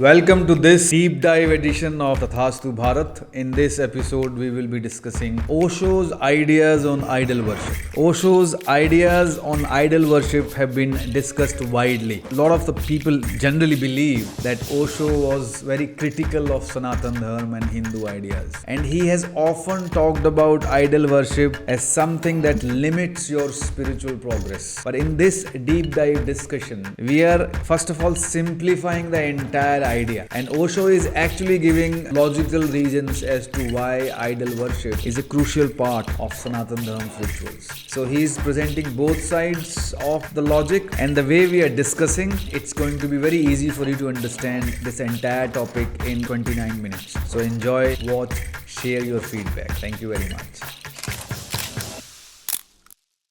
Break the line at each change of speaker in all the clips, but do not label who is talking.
Welcome to this deep dive edition of Tathastu Bharat. In this episode, we will be discussing Osho's ideas on idol worship. Osho's ideas on idol worship have been discussed widely. A lot of the people generally believe that Osho was very critical of Sanatana Dharma and Hindu ideas. And he has often talked about idol worship as something that limits your spiritual progress. But in this deep dive discussion, we are first of all simplifying the entire idea, and Osho is actually giving logical reasons as to why idol worship is a crucial part of Sanatana Dharma rituals. So he is presenting both sides of the logic, and the way we are discussing, it's going to be very easy for you to understand this entire topic in 29 minutes. So enjoy, watch, share your feedback. Thank you very much.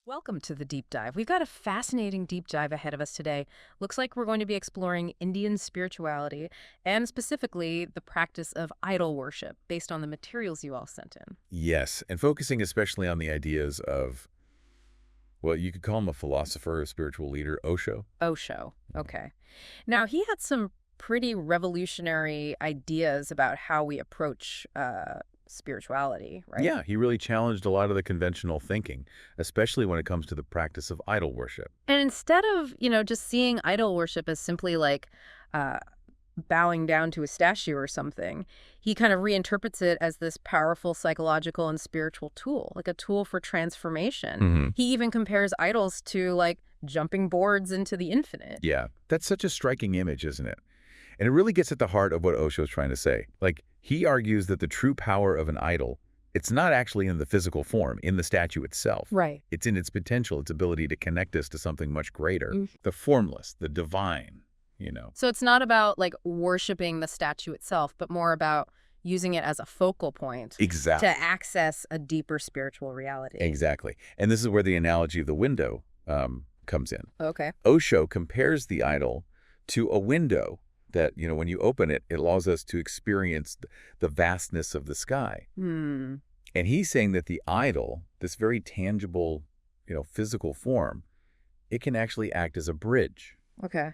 Welcome to the deep dive. We've got a fascinating deep dive ahead of us today. Looks like we're going to be exploring Indian spirituality and specifically the practice of idol worship based on the materials you all sent in.
Yes, and focusing especially on the ideas of, well, you could call him a philosopher, a spiritual leader, Osho.
Osho. Okay. Now, he had some pretty revolutionary ideas about how we approach spirituality, right?
Yeah, he really challenged a lot of the conventional thinking, especially when it comes to the practice of idol worship.
And instead of, just seeing idol worship as simply like bowing down to a statue or something, he kind of reinterprets it as this powerful psychological and spiritual tool, like a tool for transformation.
Mm-hmm.
He even compares idols to like jumping boards into the infinite.
Yeah, that's such a striking image, isn't it? And it really gets at the heart of what Osho's trying to say. Like, he argues that the true power of an idol, it's not actually in the physical form, in the statue itself.
Right.
It's in its potential, its ability to connect us to something much greater, the formless, the divine,
So it's not about like worshiping the statue itself, but more about using it as a focal point
Exactly.
to access a deeper spiritual reality.
Exactly. And this is where the analogy of the window comes in.
Okay.
Osho compares the idol to a window that, when you open it, it allows us to experience the vastness of the sky. And he's saying that the idol, this very tangible, physical form, it can actually act as a bridge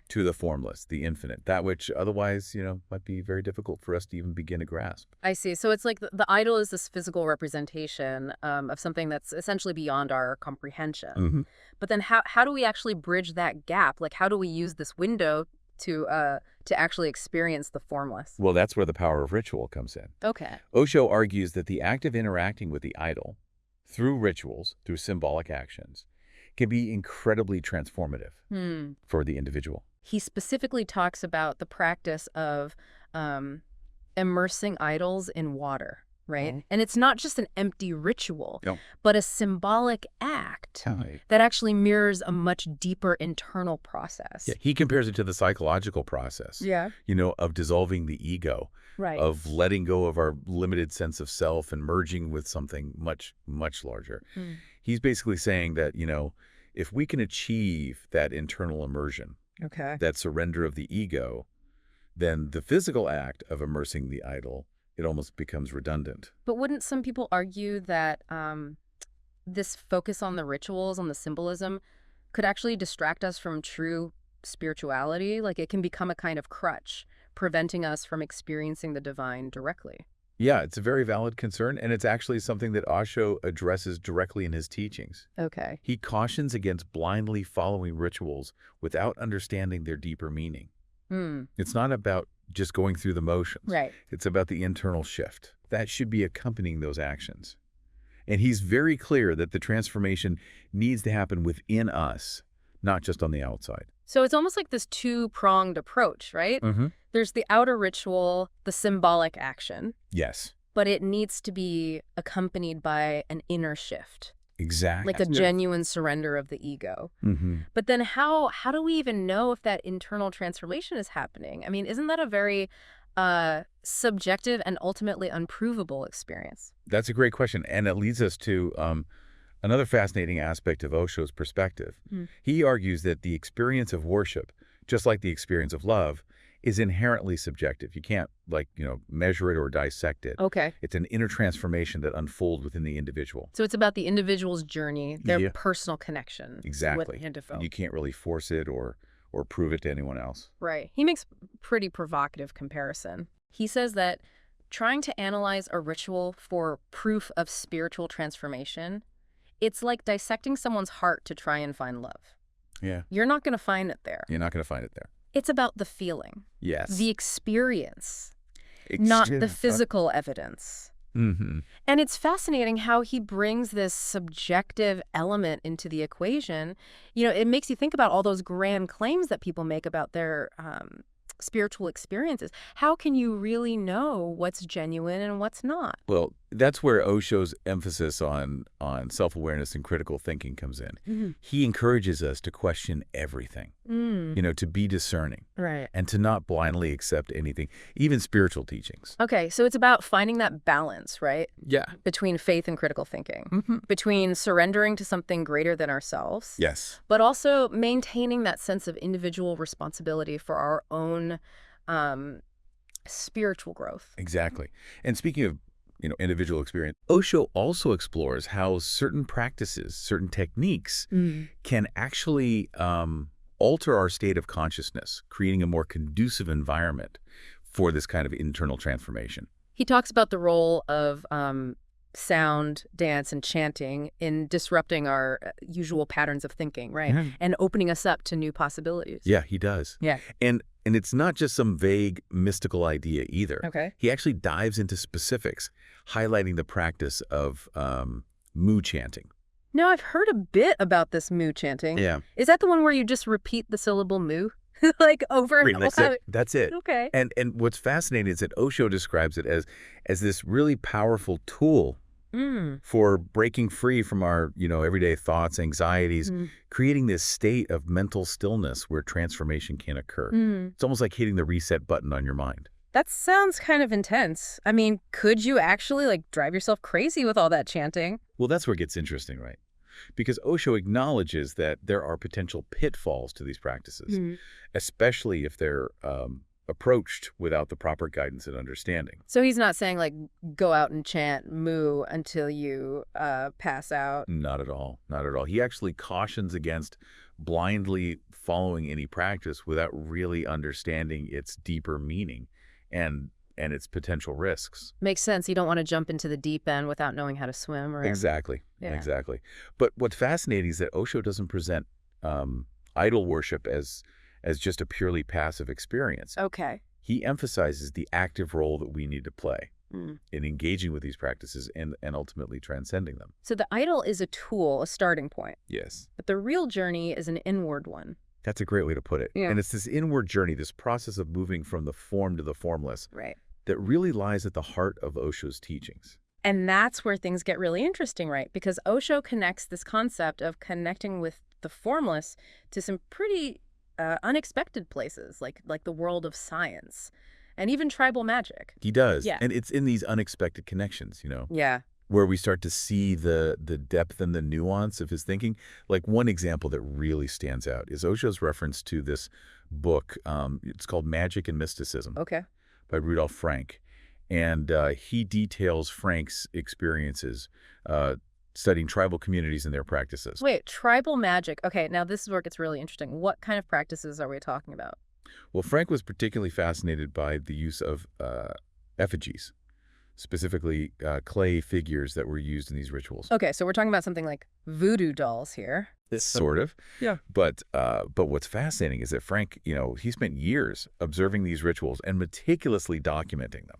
to the formless, the infinite, that which otherwise, might be very difficult for us to even begin to grasp.
I see. So it's like the idol is this physical representation of something that's essentially beyond our comprehension. But then how do we actually bridge that gap? Like, how do we use this window to actually experience the formless?
Well, that's where the power of ritual comes in.
Okay.
Osho argues that the act of interacting with the idol through rituals, through symbolic actions, can be incredibly transformative for the individual.
He specifically talks about the practice of immersing idols in water, right? And it's not just an empty ritual, but a symbolic act that actually mirrors a much deeper internal process.
Yeah, he compares it to the psychological process, of dissolving the ego, of letting go of our limited sense of self and merging with something much, much larger. He's basically saying that, if we can achieve that internal immersion, that surrender of the ego, then the physical act of immersing the idol, it almost becomes redundant.
But wouldn't some people argue that this focus on the rituals, on the symbolism, could actually distract us from true spirituality? Like, it can become a kind of crutch, preventing us from experiencing the divine directly.
Yeah, it's a very valid concern, and it's actually something that Osho addresses directly in his teachings.
Okay.
He cautions against blindly following rituals without understanding their deeper meaning. It's not about just going through the motions.
Right.
It's about the internal shift that should be accompanying those actions. And he's very clear that the transformation needs to happen within us, not just on the outside.
So it's almost like this two-pronged approach, right? There's the outer ritual, the symbolic action.
Yes.
But it needs to be accompanied by an inner shift.
Exactly.
Like a genuine surrender of the ego. But then how do we even know if that internal transformation is happening? I mean, isn't that a very subjective and ultimately unprovable experience?
That's a great question. And it leads us to another fascinating aspect of Osho's perspective. He argues that the experience of worship, just like the experience of love, is inherently subjective. You can't, measure it or dissect it.
Okay.
It's an inner transformation that unfolds within the individual.
So it's about the individual's journey, their personal connection.
Exactly.
With Hindu folk.
You can't really force it or or prove it to anyone else.
Right. He makes pretty provocative comparison. He says that trying to analyze a ritual for proof of spiritual transformation, it's like dissecting someone's heart to try and find love.
Yeah.
You're not going to find it there.
You're not going to find it there.
It's about the feeling.
Yes.
The experience, not the physical evidence.
Mm-hmm.
And it's fascinating how he brings this subjective element into the equation. You know, it makes you think about all those grand claims that people make about their spiritual experiences. How can you really know what's genuine and what's not?
Well, that's where Osho's emphasis on self-awareness and critical thinking comes in.
Mm-hmm.
He encourages us to question everything, to be discerning.
Right.
And to not blindly accept anything, even spiritual teachings.
Okay, so it's about finding that balance, right?
Yeah.
Between faith and critical thinking, between surrendering to something greater than ourselves.
Yes.
But also maintaining that sense of individual responsibility for our own spiritual growth.
Exactly. And speaking of individual experience, Osho also explores how certain practices, certain techniques can actually alter our state of consciousness, creating a more conducive environment for this kind of internal transformation.
He talks about the role of sound, dance, and chanting in disrupting our usual patterns of thinking, right?
Yeah.
And opening us up to new possibilities.
Yeah, he does.
Yeah.
And it's not just some vague mystical idea either.
Okay.
He actually dives into specifics, highlighting the practice of mu chanting.
Now, I've heard a bit about this mu chanting.
Yeah.
Is that the one where you just repeat the syllable mu? Like over and
That's
over?
it. That's it.
Okay.
And what's fascinating is that Osho describes it as this really powerful tool for breaking free from our, everyday thoughts, anxieties, creating this state of mental stillness where transformation can occur. It's almost like hitting the reset button on your mind.
That sounds kind of intense. I mean, could you actually drive yourself crazy with all that chanting?
Well, that's where it gets interesting, right? Because Osho acknowledges that there are potential pitfalls to these practices, especially if they're approached without the proper guidance and understanding.
So he's not saying go out and chant mu until you pass out?
Not at all. Not at all. He actually cautions against blindly following any practice without really understanding its deeper meaning and its potential risks.
Makes sense. You don't want to jump into the deep end without knowing how to swim. Or...
Exactly.
Yeah.
Exactly. But what's fascinating is that Osho doesn't present idol worship as just a purely passive experience.
Okay.
He emphasizes the active role that we need to play in engaging with these practices and ultimately transcending them.
So the idol is a tool, a starting point.
Yes.
But the real journey is an inward one.
That's a great way to put it.
Yeah.
And it's this inward journey, this process of moving from the form to the formless,
right,
that really lies at the heart of Osho's teachings.
And that's where things get really interesting, right? Because Osho connects this concept of connecting with the formless to some pretty unexpected places, like the world of science and even tribal magic.
He does.
Yeah.
And it's in these unexpected connections,
Yeah.
where we start to see the depth and the nuance of his thinking. Like one example that really stands out is Osho's reference to this book. It's called Magic and Mysticism.
Okay.
By Rudolf Frank. And he details Frank's experiences studying tribal communities and their practices.
Wait, tribal magic. Okay, now this is where it gets really interesting. What kind of practices are we talking about?
Well, Frank was particularly fascinated by the use of effigies, specifically clay figures that were used in these rituals.
Okay, so we're talking about something like voodoo dolls here.
Sort of.
Yeah.
But what's fascinating is that Frank, he spent years observing these rituals and meticulously documenting them.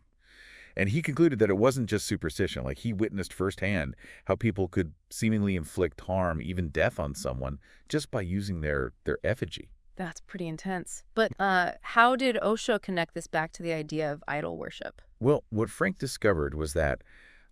And he concluded that it wasn't just superstition. Like, he witnessed firsthand how people could seemingly inflict harm, even death, on someone just by using their effigy.
That's pretty intense. But how did Osho connect this back to the idea of idol worship?
Well, what Frank discovered was that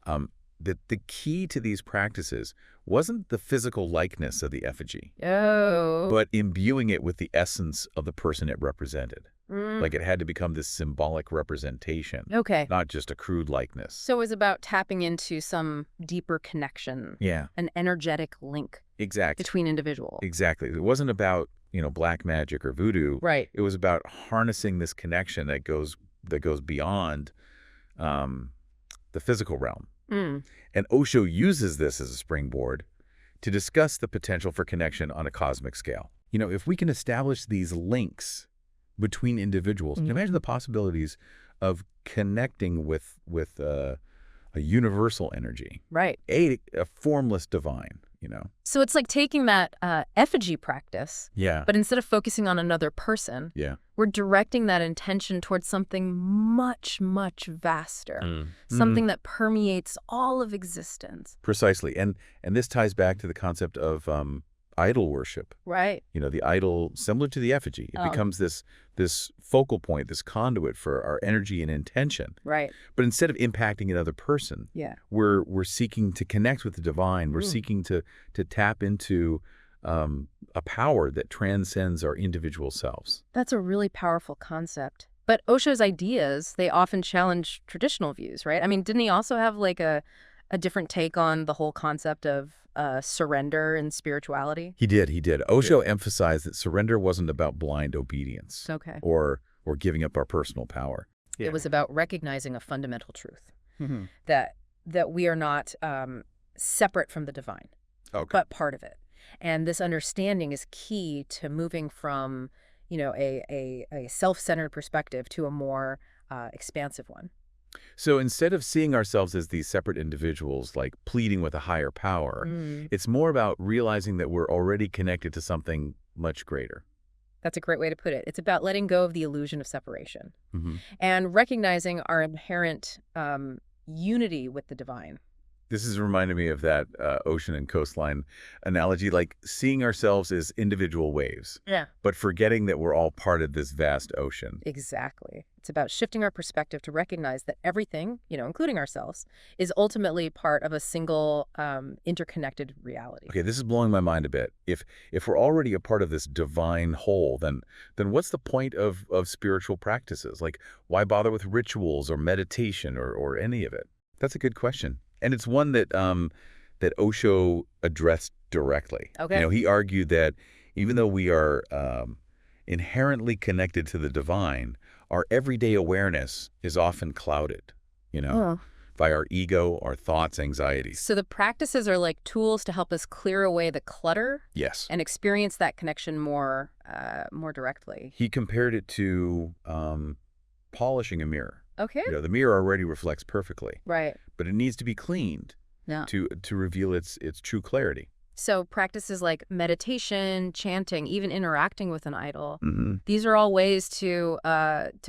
the key to these practices wasn't the physical likeness of the effigy, but imbuing it with the essence of the person it represented. Like, it had to become this symbolic representation, not just a crude likeness.
So it was about tapping into some deeper connection, an energetic link between individuals.
Exactly. It wasn't about, black magic or voodoo.
Right.
It was about harnessing this connection that goes beyond the physical realm. And Osho uses this as a springboard to discuss the potential for connection on a cosmic scale. if we can establish these links between individuals, can you imagine the possibilities of connecting with a universal energy,
right?
A formless divine,
So it's like taking that effigy practice,
yeah,
but instead of focusing on another person,
yeah,
we're directing that intention towards something much, much vaster, something that permeates all of existence.
precisely. And this ties back to the concept of idol worship.
Right.
The idol, similar to the effigy, it becomes this focal point, this conduit for our energy and intention.
Right.
But instead of impacting another person, we're seeking to connect with the divine. We're seeking to tap into a power that transcends our individual selves.
That's a really powerful concept. But Osho's ideas, they often challenge traditional views, right? I mean, didn't he also have like a different take on the whole concept of surrender and spirituality?
He did. Osho emphasized that surrender wasn't about blind obedience or giving up our personal power.
It was about recognizing a fundamental truth, that we are not separate from the divine, but part of it. And this understanding is key to moving from, a self-centered perspective to a more expansive one.
So instead of seeing ourselves as these separate individuals, like pleading with a higher power, it's more about realizing that we're already connected to something much greater.
That's a great way to put it. It's about letting go of the illusion of separation and recognizing our inherent unity with the divine.
This is reminding me of that ocean and coastline analogy, like seeing ourselves as individual waves, but forgetting that we're all part of this vast ocean.
Exactly. It's about shifting our perspective to recognize that everything, including ourselves, is ultimately part of a single interconnected reality.
Okay, this is blowing my mind a bit. If we're already a part of this divine whole, then what's the point of spiritual practices? Like, why bother with rituals or meditation or any of it? That's a good question. And it's one that that Osho addressed directly.
Okay.
He argued that even though we are inherently connected to the divine, our everyday awareness is often clouded, by our ego, our thoughts, anxieties.
So the practices are like tools to help us clear away the clutter.
Yes.
And experience that connection more directly.
He compared it to polishing a mirror.
Okay.
The mirror already reflects perfectly.
Right.
But it needs to be cleaned to reveal its true clarity.
So practices like meditation, chanting, even interacting with an idol, these are all ways to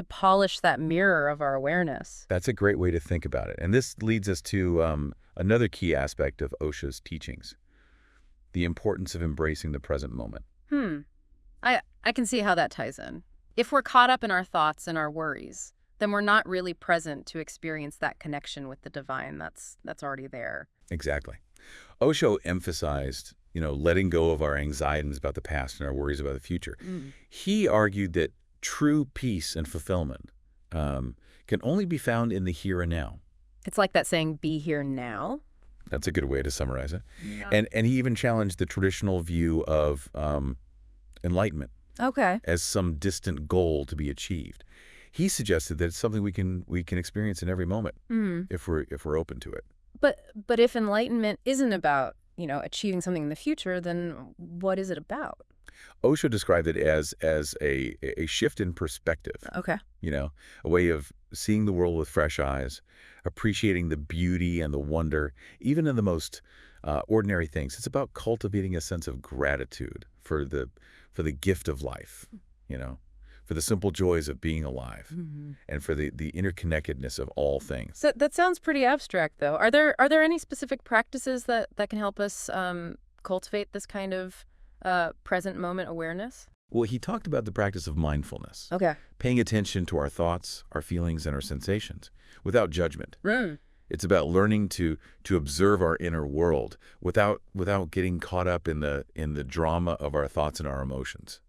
polish that mirror of our awareness.
That's a great way to think about it. And this leads us to another key aspect of Osho's teachings, the importance of embracing the present moment.
I can see how that ties in. If we're caught up in our thoughts and our worries, then we're not really present to experience that connection with the divine that's already there.
Exactly. Osho emphasized, letting go of our anxieties about the past and our worries about the future. He argued that true peace and fulfillment can only be found in the here and now.
It's like that saying, be here now.
That's a good way to summarize it. Yeah. And he even challenged the traditional view of enlightenment as some distant goal to be achieved. He suggested that it's something we can experience in every moment if we're open to it.
But if enlightenment isn't about, achieving something in the future, then what is it about?
Osho described it as a shift in perspective.
Okay.
A way of seeing the world with fresh eyes, appreciating the beauty and the wonder, even in the most ordinary things. It's about cultivating a sense of gratitude for the gift of life, for the simple joys of being alive, and for the interconnectedness of all things.
So that sounds pretty abstract, though. Are there any specific practices that can help us cultivate this kind of present moment awareness?
Well, he talked about the practice of mindfulness.
Okay.
Paying attention to our thoughts, our feelings, and our sensations without judgment. It's about learning to observe our inner world without getting caught up in the drama of our thoughts and our emotions,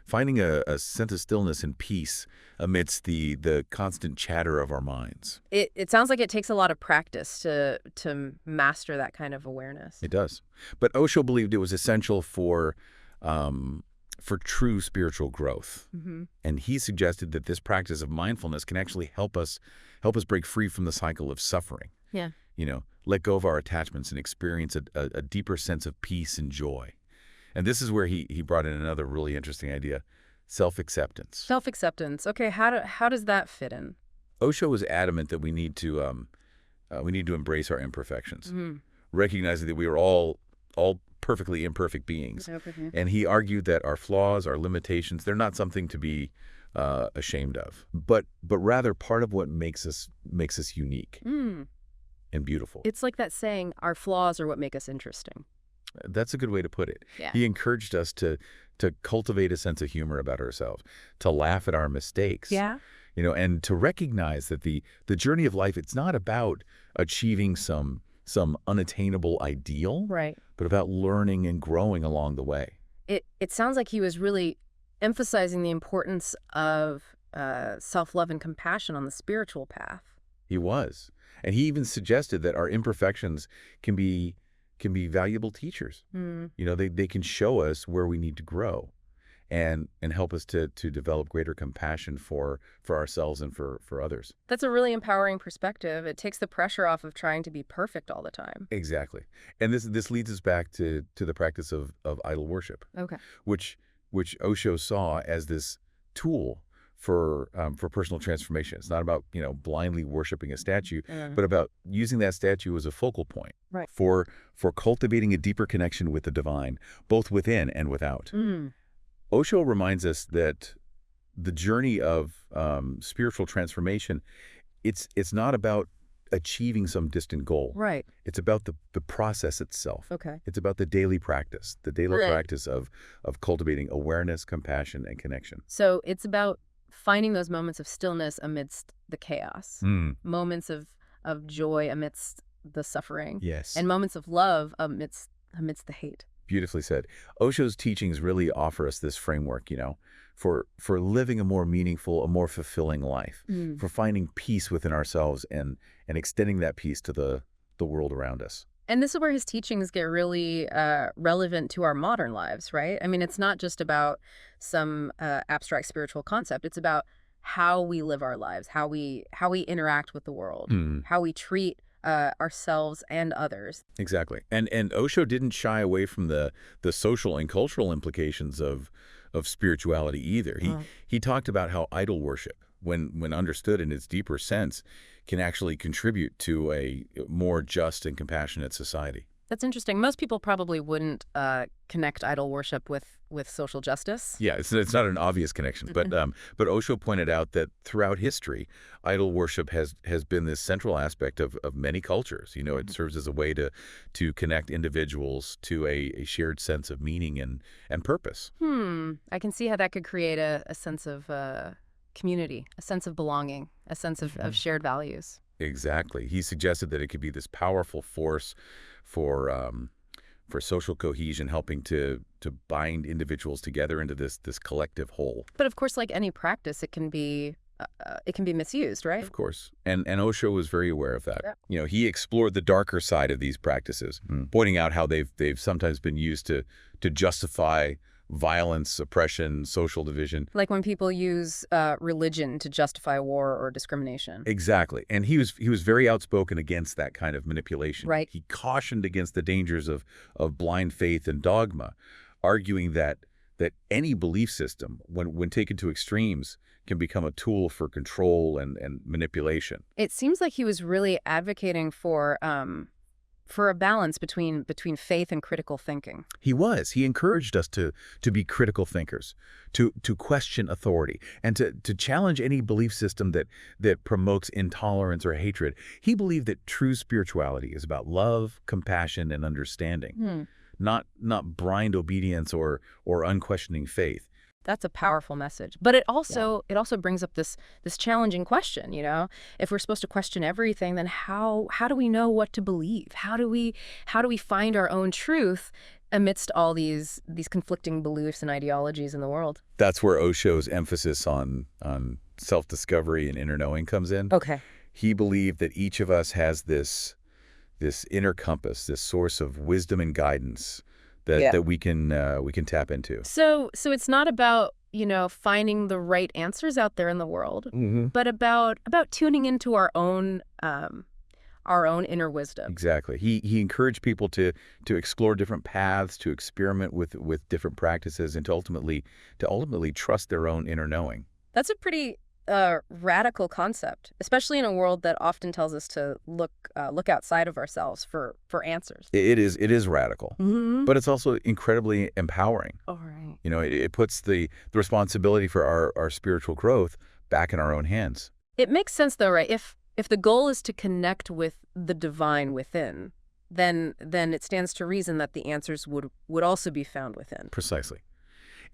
Finding a sense of stillness and peace amidst the constant chatter of our minds.
It sounds like it takes a lot of practice to master that kind of awareness.
It does. But Osho believed it was essential for true spiritual growth. And he suggested that this practice of mindfulness can actually help us break free from the cycle of suffering.
Yeah.
Let go of our attachments and experience a deeper sense of peace and joy. And this is where he brought in another really interesting idea, self-acceptance.
Self-acceptance. Okay, how does that fit in?
Osho was adamant that we need to embrace our imperfections, recognizing that we are all perfectly imperfect beings.
Okay.
And he argued that our flaws, our limitations, they're not something to be ashamed of, but rather part of what makes us unique and beautiful.
It's like that saying, our flaws are what make us interesting.
That's a good way to put it.
Yeah.
He encouraged us to cultivate a sense of humor about ourselves, to laugh at our mistakes.
Yeah.
And to recognize that the journey of life, it's not about achieving some unattainable ideal,
right,
but about learning and growing along the way.
It sounds like he was really emphasizing the importance of self-love and compassion on the spiritual path.
He was. And he even suggested that our imperfections can be valuable teachers. They can show us where we need to grow and help us to develop greater compassion for ourselves and for others.
That's a really empowering perspective. It takes the pressure off of trying to be perfect all the time.
Exactly. And this leads us back to the practice of idol worship.
Okay.
Which Osho saw as this tool for personal transformation. It's not about blindly worshiping a statue, but about using that statue as a focal point,
right,
for cultivating a deeper connection with the divine, both within and without. Osho reminds us that the journey of spiritual transformation, it's not about achieving some distant goal.
Right.
It's about the process itself.
Okay.
It's about the daily practice, practice of cultivating awareness, compassion, and connection.
So it's about finding those moments of stillness amidst the chaos, moments of joy amidst the suffering,
yes,
and moments of love amidst the hate.
Beautifully said. Osho's teachings really offer us this framework, for living a more meaningful, a more fulfilling life, for finding peace within ourselves and extending that peace to the world around us.
And this is where his teachings get really relevant to our modern lives, right? I mean, it's not just about some abstract spiritual concept. It's about how we live our lives, how we interact with the world, how we treat ourselves and others.
Exactly. And Osho didn't shy away from the social and cultural implications of spirituality either. He talked about how idol worship, when understood in its deeper sense, can actually contribute to a more just and compassionate society.
That's interesting. Most people probably wouldn't connect idol worship with social justice.
Yeah, it's not an obvious connection, but Osho pointed out that throughout history, idol worship has been this central aspect of many cultures. It serves as a way to connect individuals to a shared sense of meaning and purpose.
I can see how that could create a sense of community, a sense of belonging, a sense of shared values.
Exactly. He suggested that it could be this powerful force for social cohesion, helping to bind individuals together into this collective whole.
But of course, like any practice, it can be misused, right?
Of course. And Osho was very aware of that. Yeah. He explored the darker side of these practices, pointing out how they've sometimes been used to justify violence, oppression, social division.
Like when people use religion to justify war or discrimination.
Exactly. And he was very outspoken against that kind of manipulation.
Right.
He cautioned against the dangers of blind faith and dogma, arguing that any belief system, when taken to extremes, can become a tool for control and manipulation.
It seems like he was really advocating for a balance between faith and critical thinking.
He was. He encouraged us to be critical thinkers, to question authority, and to challenge any belief system that promotes intolerance or hatred. He believed that true spirituality is about love, compassion, and understanding, not blind obedience or unquestioning faith.
That's a powerful message. But it also brings up this challenging question, If we're supposed to question everything, then how do we know what to believe? How do we find our own truth amidst all these conflicting beliefs and ideologies in the world?
That's where Osho's emphasis on self-discovery and inner knowing comes in.
Okay.
He believed that each of us has this inner compass, this source of wisdom and guidance that we can tap into.
So it's not about finding the right answers out there in the world, but about tuning into our own our own inner wisdom.
Exactly. He encouraged people to explore different paths, to experiment with different practices, and to ultimately trust their own inner knowing.
That's a pretty radical concept, especially in a world that often tells us to look outside of ourselves for answers.
It is radical, but it's also incredibly empowering.
Oh, right.
You know, it puts the responsibility for our spiritual growth back in our own hands.
It makes sense, though, right? If the goal is to connect with the divine within, then it stands to reason that the answers would also be found within.
Precisely.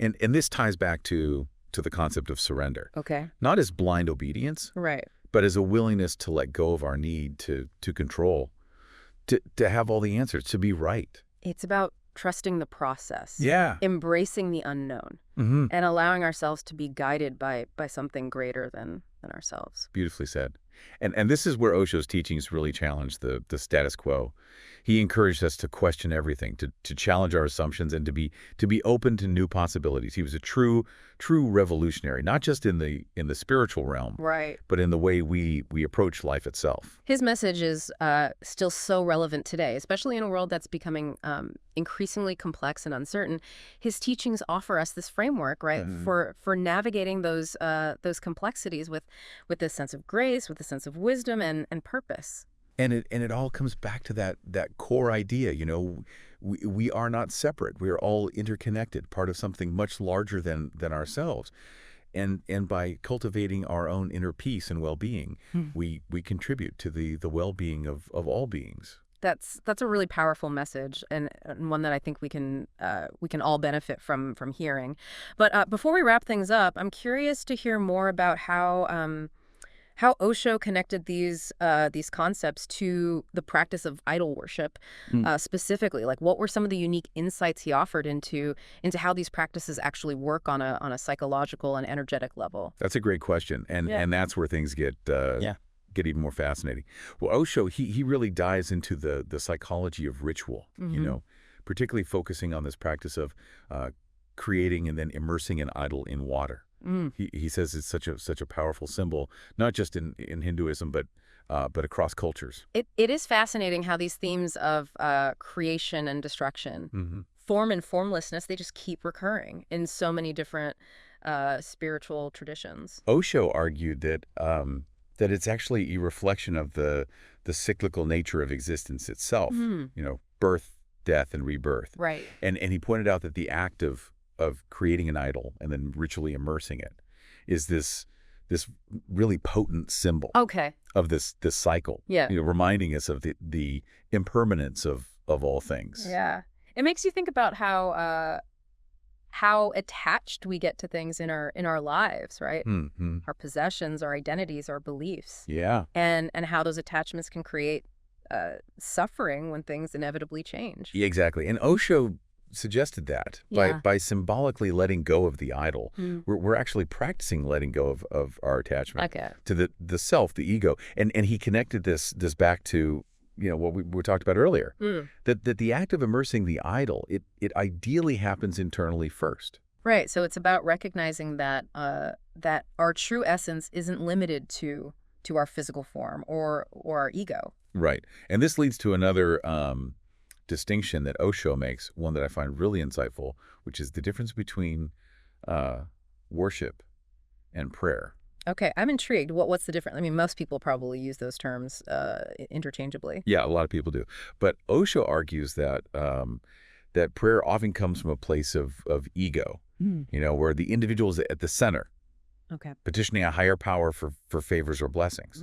And this ties back to the concept of surrender.
Okay.
Not as blind obedience,
Right.
but as a willingness to let go of our need to control, to have all the answers, to be right.
It's about trusting the process.
Yeah.
Embracing the unknown.
Mm-hmm.
And allowing ourselves to be guided by something greater than ourselves.
Beautifully said. And this is where Osho's teachings really challenge the status quo. He encouraged us to question everything, to challenge our assumptions, and to be open to new possibilities. He was a true revolutionary, not just in the spiritual realm,
right,
but in the way we approach life itself.
His message is still so relevant today, especially in a world that's becoming increasingly complex and uncertain. His teachings offer us this framework, right, for navigating those complexities with this sense of grace, with a sense of wisdom and purpose.
And it all comes back to that core idea, you know, we are not separate. We are all interconnected, part of something much larger than ourselves. And by cultivating our own inner peace and well-being, we contribute to the well-being of all beings.
That's a really powerful message, and one that I think we can all benefit from hearing. But before we wrap things up, I'm curious to hear more about how Osho connected these concepts to the practice of idol worship, specifically. Like, what were some of the unique insights he offered into how these practices actually work on a psychological and energetic level?
That's a great question, and that's where things get even more fascinating. Well, Osho, he really dives into the psychology of ritual, you know, particularly focusing on this practice of creating and then immersing an idol in water. He says it's such a powerful symbol, not just in Hinduism, but across cultures.
It is fascinating how these themes of creation and destruction, form and formlessness, they just keep recurring in so many different spiritual traditions.
Osho argued that it's actually a reflection of the cyclical nature of existence itself. You know, birth, death, and rebirth.
Right.
And he pointed out that the act of creating an idol and then ritually immersing it is this really potent symbol of this cycle.
Yeah.
You know, reminding us of the impermanence of all things.
Yeah. It makes you think about how attached we get to things in our lives, right? Our possessions, our identities, our beliefs.
Yeah.
And how those attachments can create suffering when things inevitably change.
Yeah, exactly. And Osho suggested that by symbolically letting go of the idol, we're actually practicing letting go of our attachment to the self, the ego, and he connected this back to, you know, what we talked about earlier, that the act of immersing the idol, it ideally happens internally first.
Right. So it's about recognizing that that our true essence isn't limited to our physical form or our ego.
Right. And this leads to another distinction that Osho makes, one that I find really insightful, which is the difference between worship and prayer.
Okay, I'm intrigued. What's the difference? I mean, most people probably use those terms interchangeably.
Yeah, a lot of people do. But Osho argues that that prayer often comes from a place of ego, you know, where the individual is at the center, petitioning a higher power for favors or blessings.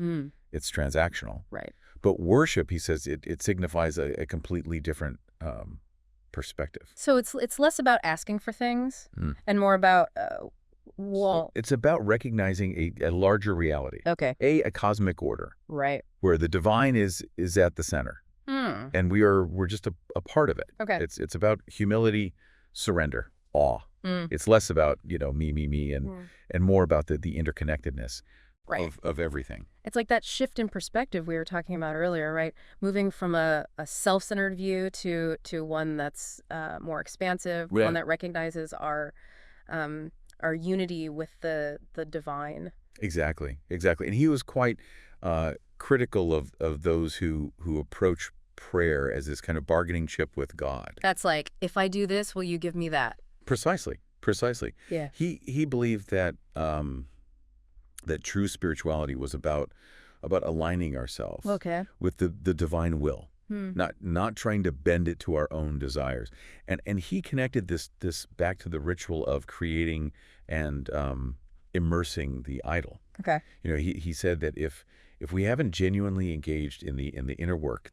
It's transactional.
Right.
But worship, he says, it signifies a completely different perspective.
So it's less about asking for things and more about,
it's about recognizing a larger reality.
Okay.
A cosmic order.
Right.
Where the divine is at the center. And we're just a part of it.
Okay.
It's about humility, surrender, awe. It's less about, you know, me, and more about the interconnectedness.
Right.
Of everything.
It's like that shift in perspective we were talking about earlier, right? Moving from a self-centered view to one that's more expansive, one that recognizes our unity with the divine.
Exactly. And he was quite critical of those who approach prayer as this kind of bargaining chip with God.
That's like, if I do this, will you give me that?
Precisely. Yeah. He believed that that true spirituality was about aligning ourselves with the divine will, not trying to bend it to our own desires. And he connected this back to the ritual of creating and immersing the idol.
Okay.
He said that if we haven't genuinely engaged in the inner work,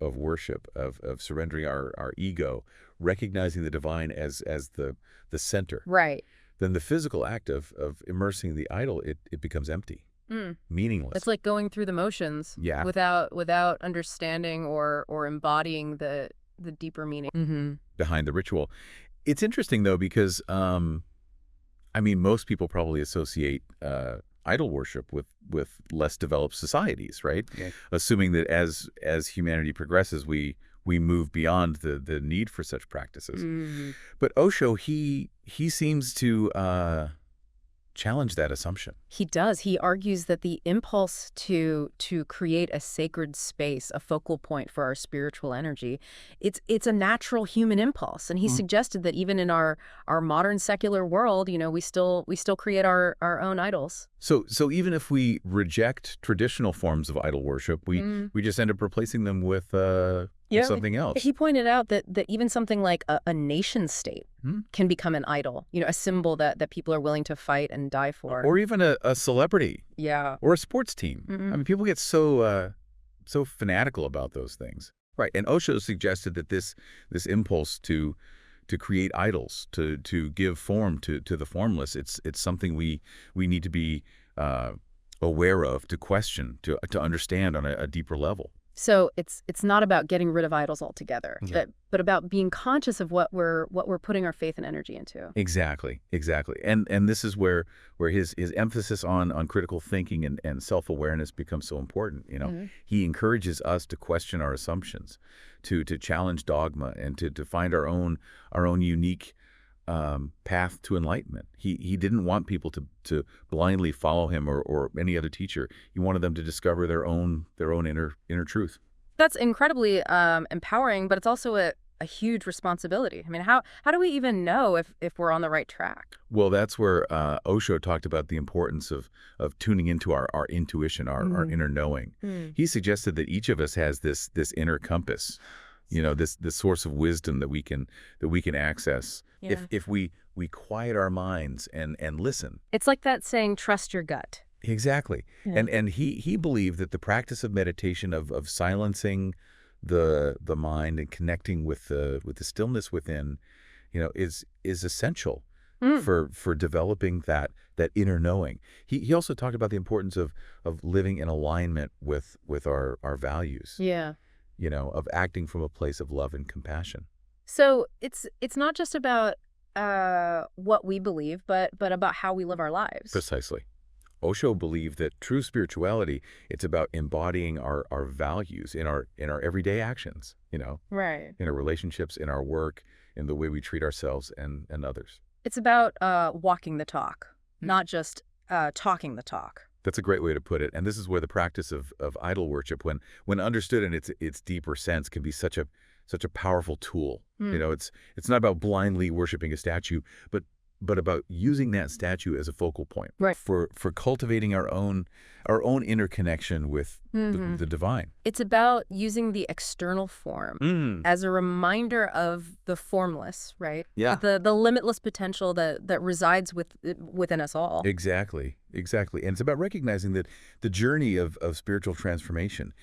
of worship, of surrendering our ego, recognizing the divine as the center,
right,
then the physical act of immersing the idol, it becomes empty, meaningless.
It's like going through the motions, without understanding or embodying the deeper meaning
behind the ritual. It's interesting though, because most people probably associate idol worship with less developed societies, right? Yeah. Assuming that as humanity progresses, we move beyond the need for such practices. But Osho, he seems to challenge that assumption.
He does. He argues that the impulse to create a sacred space, a focal point for our spiritual energy, it's a natural human impulse. And he suggested that even in our modern secular world, we still create our own idols.
So even if we reject traditional forms of idol worship, we just end up replacing them with something else.
He pointed out that even something like a nation state can become an idol, a symbol that people are willing to fight and die for.
Or even a celebrity.
Yeah.
Or a sports team. People get so fanatical about those things. Right. And Osho suggested that this impulse to create idols, to give form to the formless, it's something we need to be aware of, to question, to understand on a deeper level.
So it's not about getting rid of idols altogether, but about being conscious of what we're putting our faith and energy into.
Exactly. And this is where his emphasis on critical thinking and self-awareness becomes so important. He encourages us to question our assumptions, to challenge dogma, and to find our own unique path to enlightenment. He didn't want people to blindly follow him or any other teacher. He wanted them to discover their own inner truth.
That's incredibly empowering, but it's also a huge responsibility. How do we even know if we're on the right track?
Well, that's where Osho talked about the importance of tuning into our intuition, our inner knowing. He suggested that each of us has this inner compass, this source of wisdom that we can access if we quiet our minds and listen.
It's like that saying, trust your gut.
Exactly. Yeah. And he believed that the practice of meditation, of silencing the mind and connecting with the stillness within, is essential for developing that inner knowing. He also talked about the importance of living in alignment with our values.
Yeah.
Of acting from a place of love and compassion.
So it's not just about what we believe, but about how we live our lives.
Precisely. Osho believed that true spirituality, it's about embodying our values in our everyday actions,
right,
in our relationships, in our work, in the way we treat ourselves and others.
It's about walking the talk, not just talking the talk.
That's a great way to put it. And this is where the practice of idol worship, when understood in its deeper sense, can be such a powerful tool. It's not about blindly worshiping a statue, but about using that statue as a focal point,
right,
for cultivating our own inner connection with the divine.
It's about using the external form as a reminder of the formless, right?
Yeah.
The limitless potential that resides within us all.
Exactly. And it's about recognizing that the journey of spiritual transformation,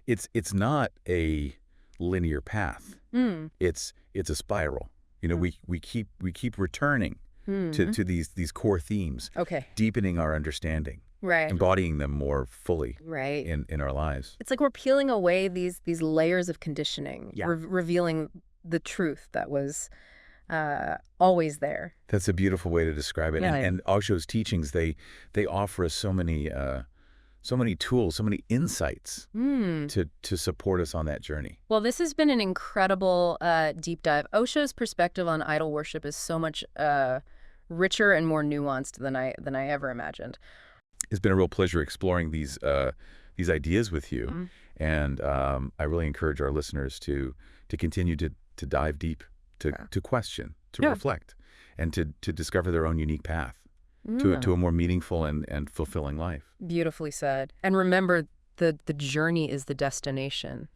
it's not a linear path. It's a spiral. We keep returning to these core themes, deepening our understanding,
right,
embodying them more fully,
right,
in our lives.
It's like we're peeling away these layers of conditioning, revealing the truth that was always there.
That's a beautiful way to describe it. And Osho's teachings, they offer us so many tools, so many insights to support us on that journey.
Well, this has been an incredible deep dive. Osho's perspective on idol worship is so much richer and more nuanced than I ever imagined.
It's been a real pleasure exploring these these ideas with you. And I really encourage our listeners to continue to dive deep, to question, to reflect, and to discover their own unique path to a more meaningful and fulfilling life.
Beautifully said. And remember, the journey is the destination.